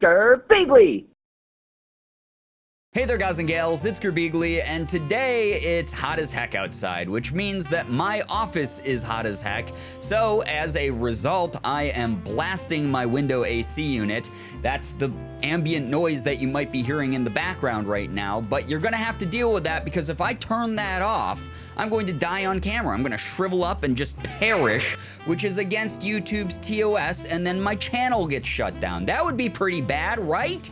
Girbeagly. Hey there guys and gals, it's Girbeagly, and today it's hot as heck outside, which means that my office is hot as heck. So as a result, I am blasting my window AC unit. That's the ambient noise that you might be hearing in the background right now, but you're gonna have to deal with that because if I turn that off, I'm going to die on camera. I'm gonna shrivel up and just perish, which is against YouTube's TOS, and then my channel gets shut down. That would be pretty bad, right?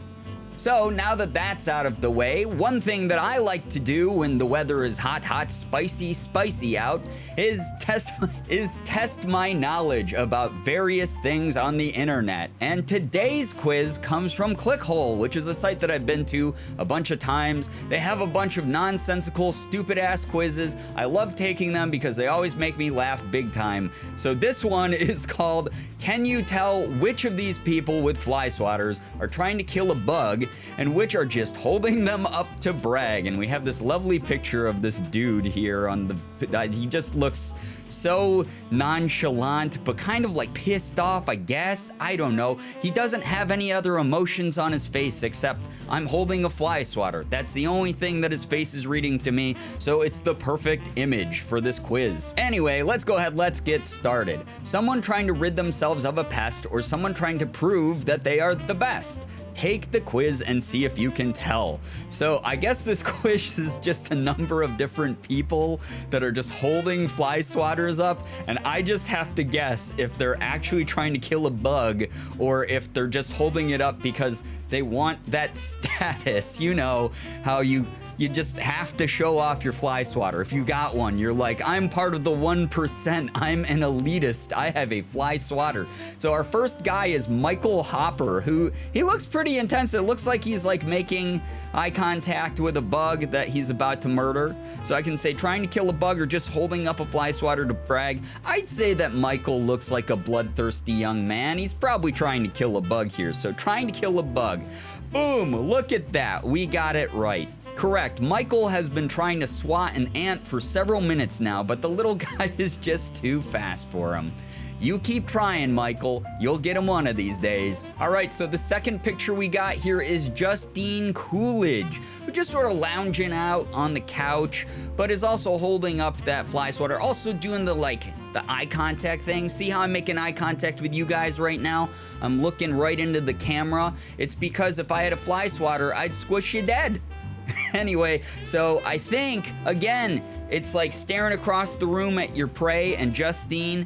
So now that that's out of the way, one thing that I like to do when the weather is hot, spicy out is test my knowledge about various things on the internet. And today's quiz comes from Clickhole, which is a site that I've been to a bunch of times. They have a bunch of nonsensical, stupid ass quizzes. I love taking them because they always make me laugh big time. So this one is called, Can You Tell Which of These People with Flyswatters Are Trying to Kill a Bug and which are just holding them up to brag? And we have this lovely picture of this dude here on the, he just looks so nonchalant, but kind of like pissed off, I guess. I don't know. He doesn't have any other emotions on his face except I'm holding a fly swatter. That's the only thing that his face is reading to me, so it's the perfect image for this quiz. Anyway, let's go ahead, let's get started. Someone trying to rid themselves of a pest or someone trying to prove that they are the best. Take the quiz and see if you can tell. So I guess this quiz is just a number of different people that are just holding fly swatters up, and I just have to guess if they're actually trying to kill a bug or if they're just holding it up because they want that status. You know how you just have to show off your fly swatter. If you got one, you're like, I'm part of the 1%. I'm an elitist. I have a fly swatter. So our first guy is Michael Hopper, who he looks pretty intense. It looks like he's like making eye contact with a bug that he's about to murder. So I can say trying to kill a bug or just holding up a fly swatter to brag. I'd say that Michael looks like a bloodthirsty young man. He's probably trying to kill a bug here. So trying to kill a bug. Boom, look at that. We got it right. Correct. Michael has been trying to swat an ant for several minutes now, but the little guy is just too fast for him. You keep trying, Michael. You'll get him one of these days. All right, so the second picture we got here is Justine Coolidge, who just sort of lounging out on the couch, but is also holding up that fly swatter, also doing the eye contact thing. See how I'm making eye contact with you guys right now? I'm looking right into the camera. It's because if I had a fly swatter, I'd squish you dead. Anyway, so I think, again, it's like staring across the room at your prey and Justine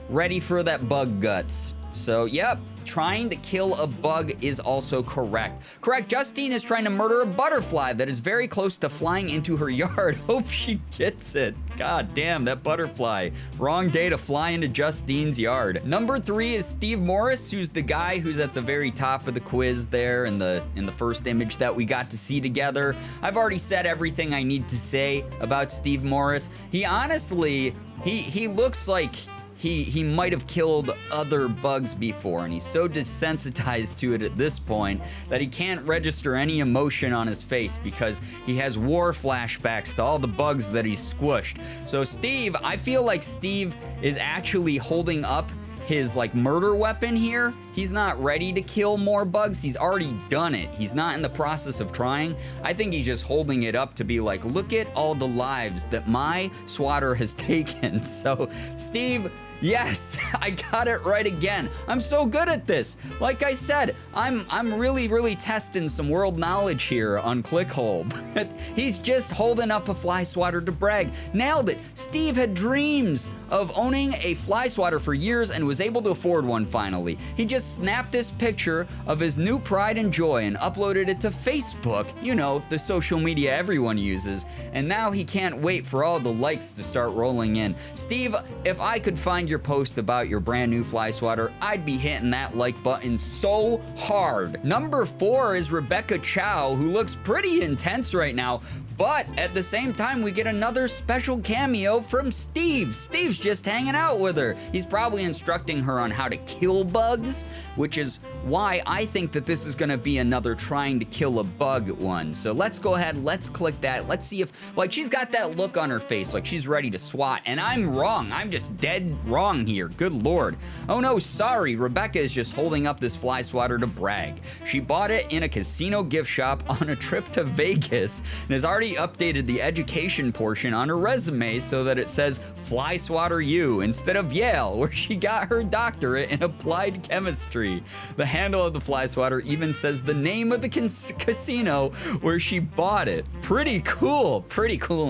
ready for that bug guts. So, yep, trying to kill a bug is also correct. Correct, Justine is trying to murder a butterfly that is very close to flying into her yard. Hope she gets it. God damn, that butterfly. Wrong day to fly into Justine's yard. Number 3 is Steve Morris, who's the guy who's at the very top of the quiz there in the first image that we got to see together. I've already said everything I need to say about Steve Morris. He honestly, he looks like he might have killed other bugs before, and he's so desensitized to it at this point that he can't register any emotion on his face because he has war flashbacks to all the bugs that he's squished. So Steve, I feel like Steve is actually holding up his murder weapon here. He's not ready to kill more bugs. He's already done it. He's not in the process of trying. I think he's just holding it up to be like, look at all the lives that my swatter has taken. So Steve, yes, I got it right again. I'm so good at this. Like I said, I'm really testing some world knowledge here on Clickhole. But he's just holding up a fly swatter to brag. Nailed it. Steve had dreams of owning a fly swatter for years and was able to afford one finally. He just snapped this picture of his new pride and joy and uploaded it to Facebook, you know, the social media everyone uses, and now he can't wait for all the likes to start rolling in. Steve, if I could find your post about your brand new fly swatter, I'd be hitting that like button so hard. Number 4 is Rebecca Chow, who looks pretty intense right now, But at the same time, we get another special cameo from Steve. Steve's just hanging out with her. He's probably instructing her on how to kill bugs, which is why I think that this is gonna be another trying to kill a bug one. So let's go ahead, let's click that. Let's see if, like, she's got that look on her face like she's ready to swat, and I'm wrong. I'm just dead wrong here. Good Lord. Oh no, sorry. Rebecca is just holding up this Flyswatter to brag. She bought it in a casino gift shop on a trip to Vegas and has already updated the education portion on her resume so that it says Flyswatter U instead of Yale, where she got her doctorate in applied chemistry. The handle of the Flyswatter even says the name of the casino where she bought it. Pretty cool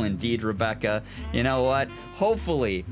indeed, Rebecca. You know what? Hopefully,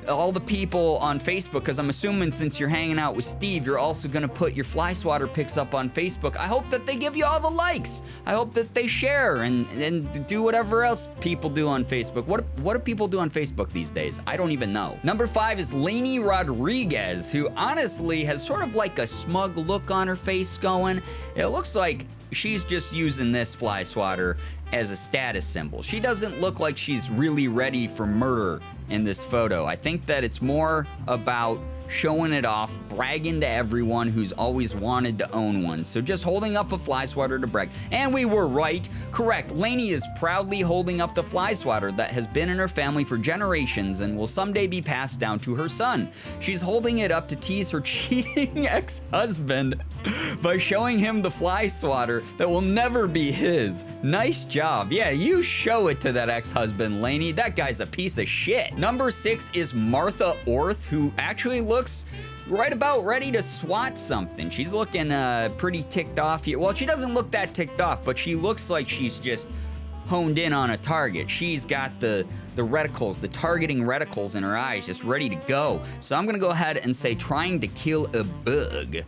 all the people on Facebook, because I'm assuming since you're hanging out with Steve, you're also gonna put your Flyswatter pics up on Facebook. I hope that they give you all the likes. I hope that they share and do whatever else people do on Facebook. What do people do on Facebook these days? I don't even know. Number 5 is Lainey Rodriguez, who honestly has sort of like a smug look on her face going. It looks like she's just using this Flyswatter as a status symbol. She doesn't look like she's really ready for murder in this photo. I think that it's more about showing it off, bragging to everyone who's always wanted to own one. So just holding up a Flyswatter to brag. And we were right. Correct. Lainey is proudly holding up the Flyswatter that has been in her family for generations and will someday be passed down to her son. She's holding it up to tease her cheating ex-husband by showing him the Flyswatter that will never be his. Nice job. Yeah, you show it to that ex-husband, Lainey. That guy's a piece of shit. Number 6 is Martha Orth, who actually looks right about ready to swat something. She's looking pretty ticked off here. Well, she doesn't look that ticked off, but she looks like she's just honed in on a target. She's got the reticles, the targeting reticles in her eyes, just ready to go. So I'm gonna go ahead and say trying to kill a bug.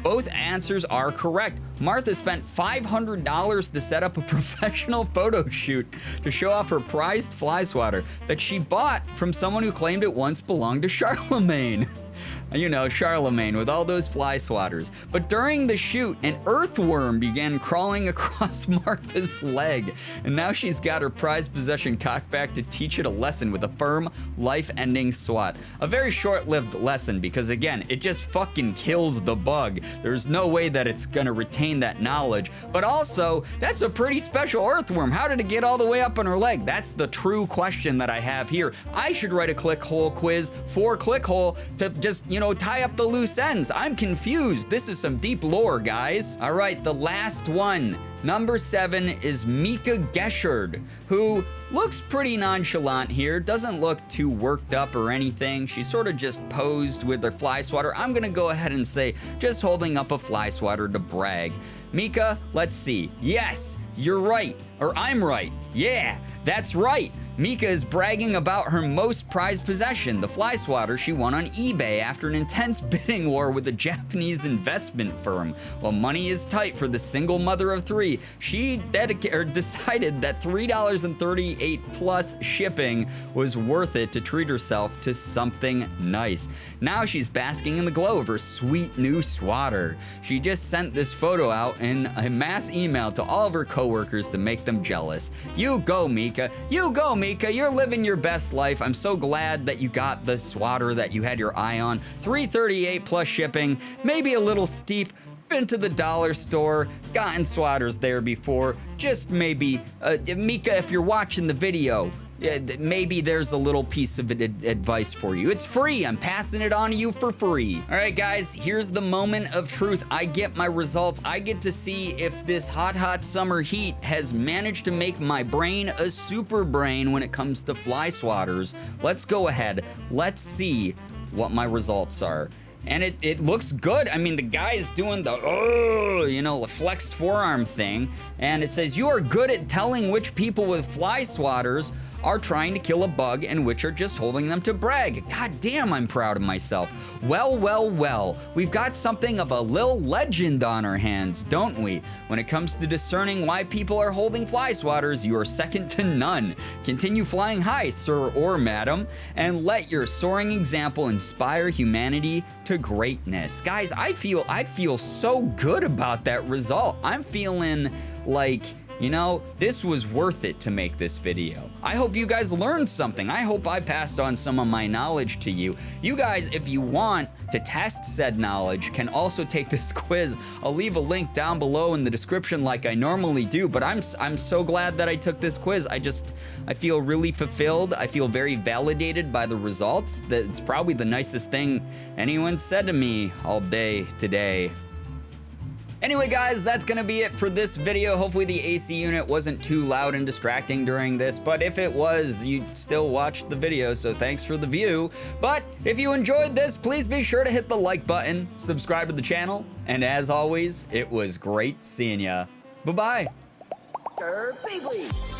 Both answers are correct. Martha spent $500 to set up a professional photo shoot to show off her prized Flyswatter that she bought from someone who claimed it once belonged to Charlemagne. You know, Charlemagne with all those Flyswatters. But during the shoot, an earthworm began crawling across Martha's leg, and now she's got her prized possession cocked back to teach it a lesson with a firm, life-ending swat. A very short-lived lesson because, again, it just fucking kills the bug. There's no way that it's gonna retain that knowledge. But also, that's a pretty special earthworm. How did it get all the way up on her leg? That's the true question that I have here. I should write a ClickHole quiz for ClickHole to just, you know, tie up the loose ends. I'm confused. This is some deep lore, guys. All right, the last one. Number 7 is Mika Geschard, who looks pretty nonchalant here, doesn't look too worked up or anything. She sort of just posed with her Flyswatter. I'm gonna go ahead and say just holding up a Flyswatter to brag. Mika, let's see. Yes, you're right. Or I'm right. Yeah, that's right. Mika is bragging about her most prized possession, the Flyswatter she won on eBay after an intense bidding war with a Japanese investment firm. While money is tight for the single mother of 3, she decided that $3.38 plus shipping was worth it to treat herself to something nice. Now she's basking in the glow of her sweet new swatter. She just sent this photo out in a mass email to all of her coworkers to make them jealous. You go, Mika. You go, Mika. You're living your best life. I'm so glad that you got the swatter that you had your eye on. $3.38 plus shipping, maybe a little steep. Been to the dollar store, gotten swatters there before. Just maybe, Mika, if you're watching the video, maybe there's a little piece of advice for you. It's free. I'm passing it on to you for free. All right, guys, here's the moment of truth. I get my results. I get to see if this hot summer heat has managed to make my brain a super brain when it comes to Flyswatters. Let's go ahead. Let's see what my results are. And it looks good. I mean, the guy's doing the flexed forearm thing. And it says, you are good at telling which people with Flyswatters are trying to kill a bug and which are just holding them to brag. God damn, I'm proud of myself. Well, well, well. We've got something of a little legend on our hands, don't we? When it comes to discerning why people are holding Flyswatters, you are second to none. Continue flying high, sir or madam, and let your soaring example inspire humanity to greatness. Guys, I feel so good about that result. I'm feeling like, you know, this was worth it to make this video. I hope you guys learned something. I hope I passed on some of my knowledge to you. You guys, if you want to test said knowledge, can also take this quiz. I'll leave a link down below in the description like I normally do, but I'm so glad that I took this quiz. I feel really fulfilled. I feel very validated by the results. That it's probably the nicest thing anyone said to me all day today. Anyway, guys, that's gonna be it for this video. Hopefully the AC unit wasn't too loud and distracting during this, but if it was, you'd still watch the video, so thanks for the view. But if you enjoyed this, please be sure to hit the like button, subscribe to the channel, and as always, it was great seeing ya. Bye-bye. Girbeagly.